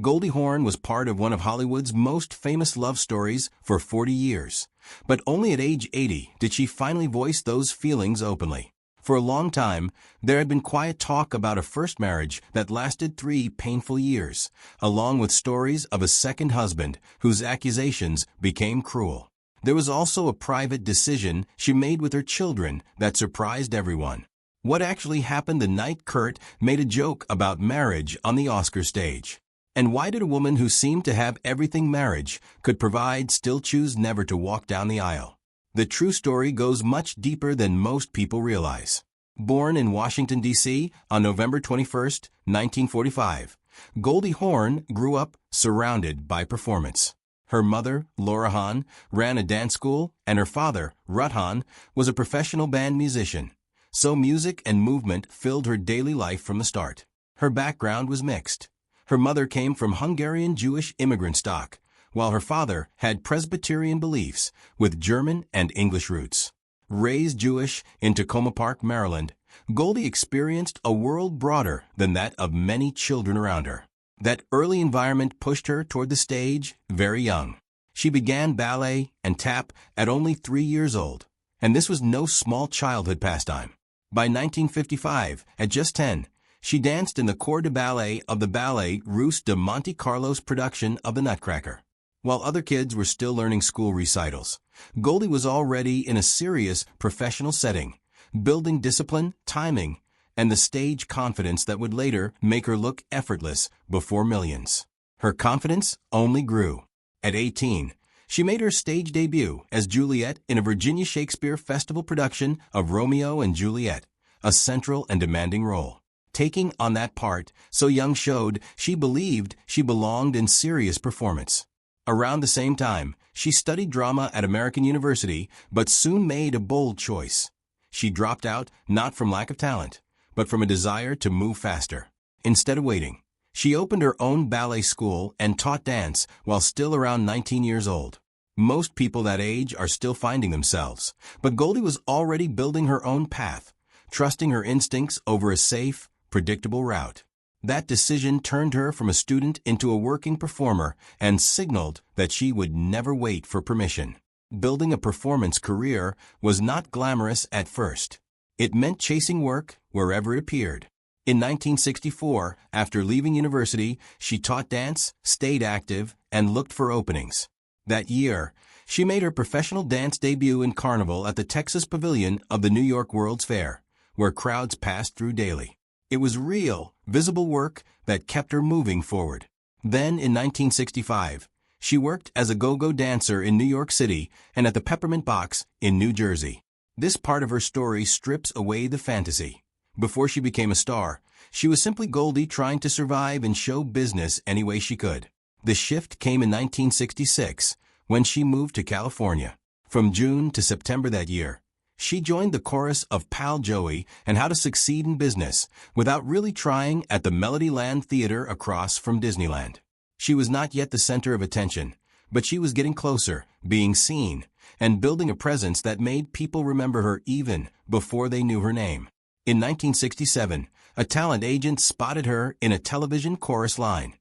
Goldie Hawn was part of one of Hollywood's most famous love stories for 40 years. But only at age 80 did she finally voice those feelings openly. For a long time, there had been quiet talk about a first marriage that lasted 3 painful years, along with stories of a second husband whose accusations became cruel. There was also a private decision she made with her children that surprised everyone. What actually happened the night Kurt made a joke about marriage on the Oscar stage? And why did a woman who seemed to have everything marriage could provide still choose never to walk down the aisle? The true story goes much deeper than most people realize. Born in Washington, D.C. on November 21, 1945, Goldie Hawn grew up surrounded by performance. Her mother, Laura Hawn, ran a dance school, and her father, Rutt Hawn, was a professional band musician. So music and movement filled her daily life from the start. Her background was mixed. Her mother came from Hungarian Jewish immigrant stock, while her father had Presbyterian beliefs with German and English roots. Raised Jewish in Tacoma Park, Maryland, Goldie experienced a world broader than that of many children around her. That early environment pushed her toward the stage very young. She began ballet and tap at only 3 years old, and this was no small childhood pastime. By 1955, at just 10, she danced in the corps de ballet of the Ballet Russe de Monte Carlo's production of The Nutcracker. While other kids were still learning school recitals, Goldie was already in a serious professional setting, building discipline, timing, and the stage confidence that would later make her look effortless before millions. Her confidence only grew. At 18, she made her stage debut as Juliet in a Virginia Shakespeare Festival production of Romeo and Juliet, a central and demanding role. Taking on that part so young showed she believed she belonged in serious performance. Around the same time, she studied drama at American University, but soon made a bold choice. She dropped out not from lack of talent, but from a desire to move faster. Instead of waiting, she opened her own ballet school and taught dance while still around 19 years old. Most people that age are still finding themselves, but Goldie was already building her own path, trusting her instincts over a safe, predictable route. That decision turned her from a student into a working performer and signaled that she would never wait for permission. Building a performance career was not glamorous at first. It meant chasing work wherever it appeared. In 1964, after leaving university, she taught dance, stayed active, and looked for openings. That year, she made her professional dance debut in Carnival at the Texas Pavilion of the New York World's Fair, where crowds passed through daily. It was real, visible work that kept her moving forward. Then, in 1965, she worked as a go-go dancer in New York City and at the Peppermint Box in New Jersey. This part of her story strips away the fantasy. Before she became a star, she was simply Goldie trying to survive in show business any way she could. The shift came in 1966, when she moved to California. From June to September that year, she joined the chorus of Pal Joey and How to Succeed in Business without really trying at the Melodyland Theater across from Disneyland. She was not yet the center of attention, but she was getting closer, being seen, and building a presence that made people remember her even before they knew her name. In 1967, a talent agent spotted her in a television chorus line,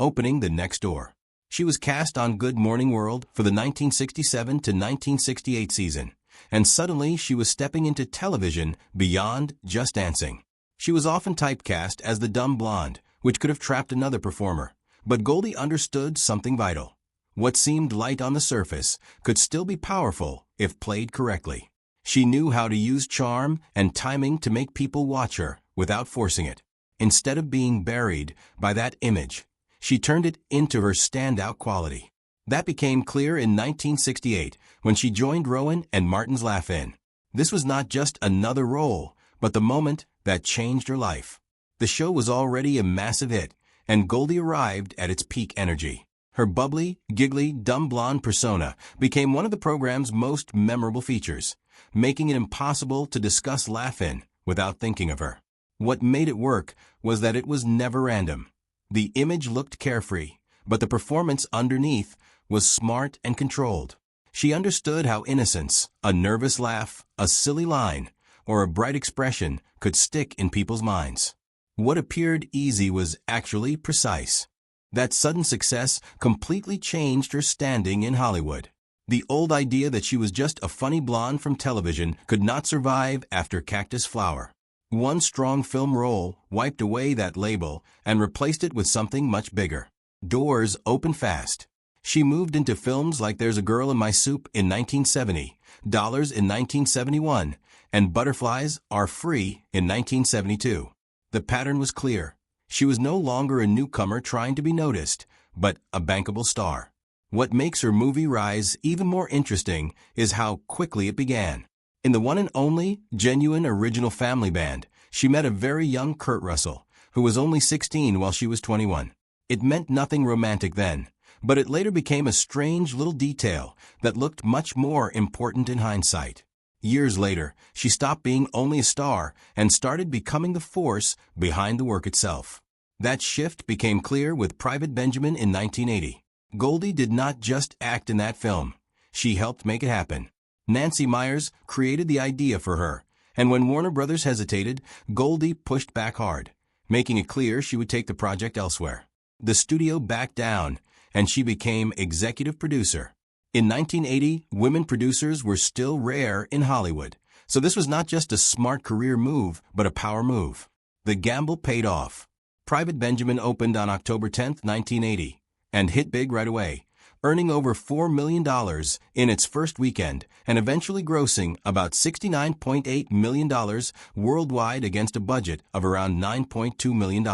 opening the next door. She was cast on Good Morning World for the 1967 to 1968 season, and suddenly she was stepping into television beyond just dancing. She was often typecast as the dumb blonde, which could have trapped another performer, but Goldie understood something vital. What seemed light on the surface could still be powerful if played correctly. She knew how to use charm and timing to make people watch her without forcing it. Instead of being buried by that image, she turned it into her standout quality. That became clear in 1968 when she joined Rowan and Martin's Laugh-In. This was not just another role, but the moment that changed her life. The show was already a massive hit, and Goldie arrived at its peak energy. Her bubbly, giggly, dumb blonde persona became one of the program's most memorable features, making it impossible to discuss Laugh-In without thinking of her. What made it work was that it was never random. The image looked carefree, but the performance underneath was smart and controlled. She understood how innocence, a nervous laugh, a silly line, or a bright expression could stick in people's minds. What appeared easy was actually precise. That sudden success completely changed her standing in Hollywood. The old idea that she was just a funny blonde from television could not survive after Cactus Flower. One strong film role wiped away that label and replaced it with something much bigger. Doors opened fast. She moved into films like There's a Girl in My Soup in 1970, Dollars in 1971, and Butterflies Are Free in 1972. The pattern was clear. She was no longer a newcomer trying to be noticed, but a bankable star. What makes her movie rise even more interesting is how quickly it began. In the one and only, genuine original family band, she met a very young Kurt Russell, who was only 16 while she was 21. It meant nothing romantic then, but it later became a strange little detail that looked much more important in hindsight. Years later, she stopped being only a star and started becoming the force behind the work itself. That shift became clear with Private Benjamin in 1980. Goldie did not just act in that film. She helped make it happen. Nancy Meyers created the idea for her, and when Warner Brothers hesitated, Goldie pushed back hard, making it clear she would take the project elsewhere. The studio backed down, and she became executive producer. In 1980, women producers were still rare in Hollywood, so this was not just a smart career move, but a power move. The gamble paid off. Private Benjamin opened on October 10, 1980, and hit big right away, earning over $4 million in its first weekend and eventually grossing about $69.8 million worldwide against a budget of around $9.2 million.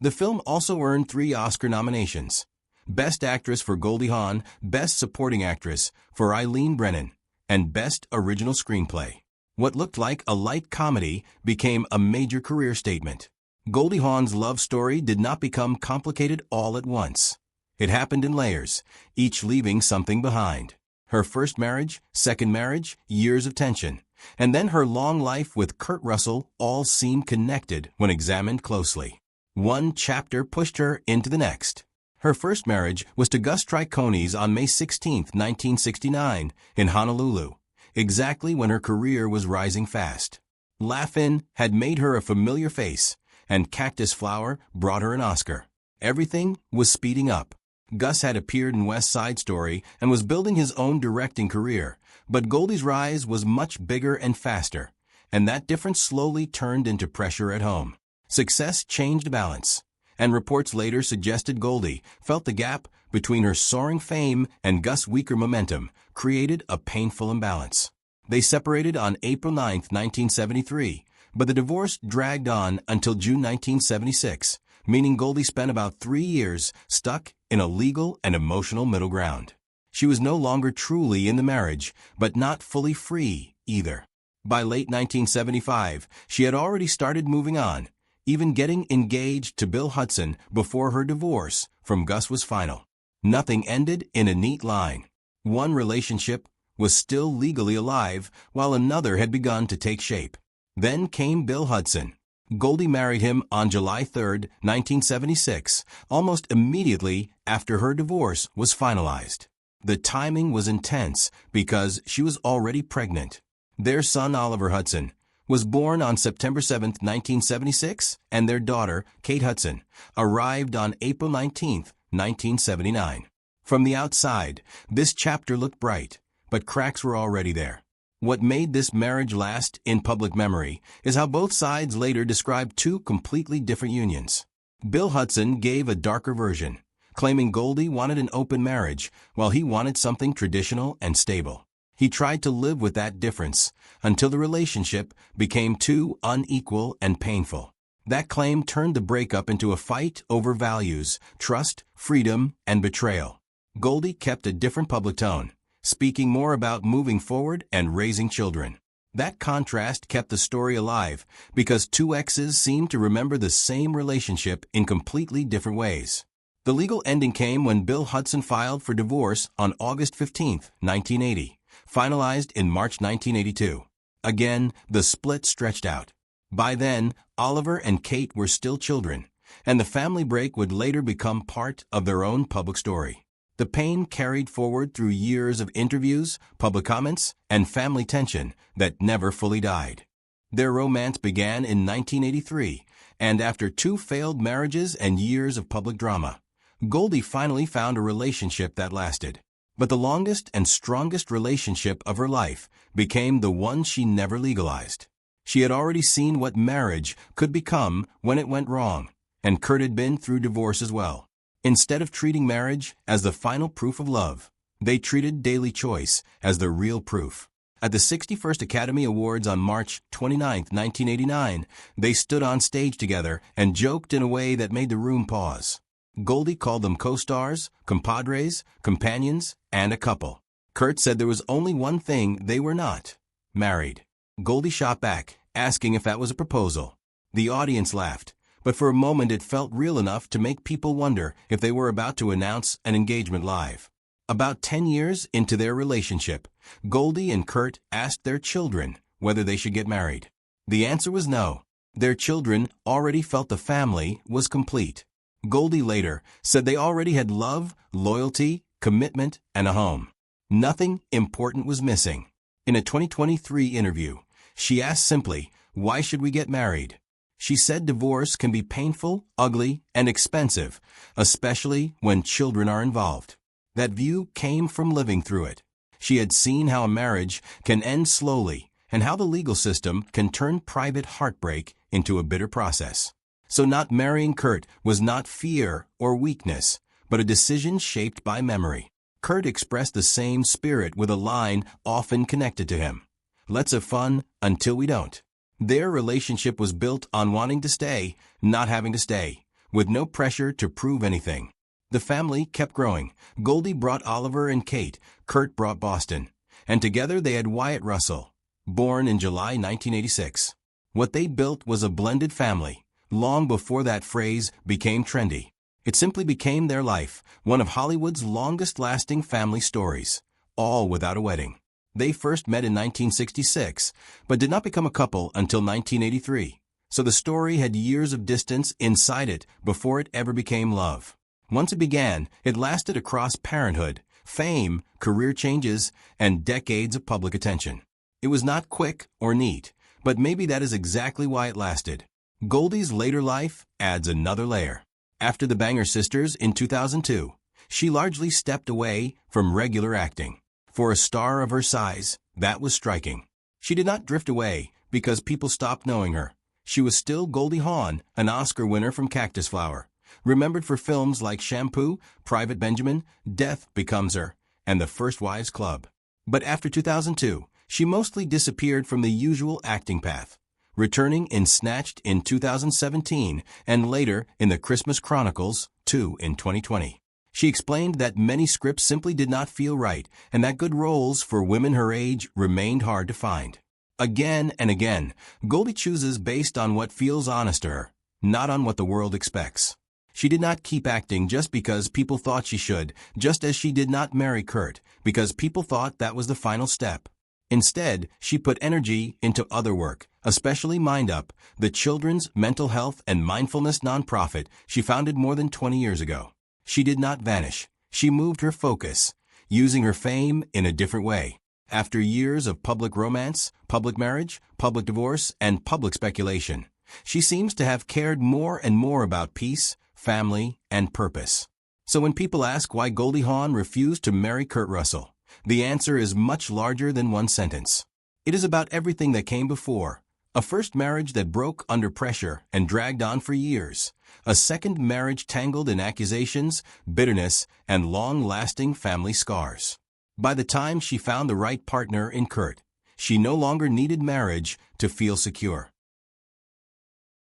The film also earned 3 Oscar nominations: Best Actress for Goldie Hawn, Best Supporting Actress for Eileen Brennan, and Best Original Screenplay. What looked like a light comedy became a major career statement. Goldie Hawn's love story did not become complicated all at once. It happened in layers, each leaving something behind. Her first marriage, second marriage, years of tension, and then her long life with Kurt Russell all seemed connected when examined closely. One chapter pushed her into the next. Her first marriage was to Gus Triconis on May 16, 1969, in Honolulu, exactly when her career was rising fast. Laugh-In had made her a familiar face, and Cactus Flower brought her an Oscar. Everything was speeding up. Gus had appeared in West Side Story and was building his own directing career, but Goldie's rise was much bigger and faster, and that difference slowly turned into pressure at home. Success changed balance, and reports later suggested Goldie felt the gap between her soaring fame and Gus' weaker momentum created a painful imbalance. They separated on April 9, 1973, but the divorce dragged on until June 1976, meaning Goldie spent about 3 years stuck in a legal and emotional middle ground. She was no longer truly in the marriage, but not fully free either. By late 1975, she had already started moving on, even getting engaged to Bill Hudson before her divorce from Gus was final. Nothing ended in a neat line. One relationship was still legally alive, while another had begun to take shape. Then came Bill Hudson. Goldie married him on July 3, 1976, almost immediately after her divorce was finalized. The timing was intense because she was already pregnant. Their son, Oliver Hudson, was born on September 7, 1976, and their daughter, Kate Hudson, arrived on April 19, 1979. From the outside, this chapter looked bright, but cracks were already there. What made this marriage last in public memory is how both sides later described 2 completely different unions. Bill Hudson gave a darker version, claiming Goldie wanted an open marriage while he wanted something traditional and stable. He tried to live with that difference until the relationship became too unequal and painful. That claim turned the breakup into a fight over values, trust, freedom, and betrayal. Goldie kept a different public tone, speaking more about moving forward and raising children. That contrast kept the story alive because 2 exes seemed to remember the same relationship in completely different ways. The legal ending came when Bill Hudson filed for divorce on August 15, 1980, finalized in March 1982. Again, the split stretched out. By then, Oliver and Kate were still children, and the family break would later become part of their own public story. The pain carried forward through years of interviews, public comments, and family tension that never fully died. Their romance began in 1983, and after 2 failed marriages and years of public drama, Goldie finally found a relationship that lasted. But the longest and strongest relationship of her life became the one she never legalized. She had already seen what marriage could become when it went wrong, and Kurt had been through divorce as well. Instead of treating marriage as the final proof of love, they treated daily choice as the real proof. At the 61st Academy Awards on March 29, 1989, they stood on stage together and joked in a way that made the room pause. Goldie called them co-stars, compadres, companions, and a couple. Kurt said there was only one thing they were not: married. Goldie shot back, asking if that was a proposal. The audience laughed, but for a moment it felt real enough to make people wonder if they were about to announce an engagement live. About 10 years into their relationship, Goldie and Kurt asked their children whether they should get married. The answer was no. Their children already felt the family was complete. Goldie later said they already had love, loyalty, commitment, and a home. Nothing important was missing. In a 2023 interview, she asked simply, "Why should we get married?" She said divorce can be painful, ugly, and expensive, especially when children are involved. That view came from living through it. She had seen how a marriage can end slowly and how the legal system can turn private heartbreak into a bitter process. So not marrying Kurt was not fear or weakness, but a decision shaped by memory. Kurt expressed the same spirit with a line often connected to him: "Let's have fun until we don't." Their relationship was built on wanting to stay, not having to stay, with no pressure to prove anything. The family kept growing. Goldie brought Oliver and Kate, Kurt brought Boston, and together they had Wyatt Russell, born in July 1986. What they built was a blended family, long before that phrase became trendy. It simply became their life, one of Hollywood's longest-lasting family stories, all without a wedding. They first met in 1966, but did not become a couple until 1983, so the story had years of distance inside it before it ever became love. Once it began, it lasted across parenthood, fame, career changes, and decades of public attention. It was not quick or neat, but maybe that is exactly why it lasted. Goldie's later life adds another layer. After the Banger Sisters in 2002, she largely stepped away from regular acting. For a star of her size, that was striking. She did not drift away because people stopped knowing her. She was still Goldie Hawn, an Oscar winner from Cactus Flower, remembered for films like Shampoo, Private Benjamin, Death Becomes Her, and The First Wives Club. But after 2002, she mostly disappeared from the usual acting path, returning in Snatched in 2017 and later in The Christmas Chronicles 2 in 2020. She explained that many scripts simply did not feel right and that good roles for women her age remained hard to find. Again and again, Goldie chooses based on what feels honest to her, not on what the world expects. She did not keep acting just because people thought she should, just as she did not marry Kurt because people thought that was the final step. Instead, she put energy into other work, especially Mind Up, the children's mental health and mindfulness nonprofit she founded more than 20 years ago. She did not vanish. She moved her focus, using her fame in a different way. After years of public romance, public marriage, public divorce, and public speculation, she seems to have cared more and more about peace, family, and purpose. So when people ask why Goldie Hawn refused to marry Kurt Russell, the answer is much larger than one sentence. It is about everything that came before. A first marriage that broke under pressure and dragged on for years. A second marriage tangled in accusations, bitterness, and long-lasting family scars. By the time she found the right partner in Kurt, she no longer needed marriage to feel secure.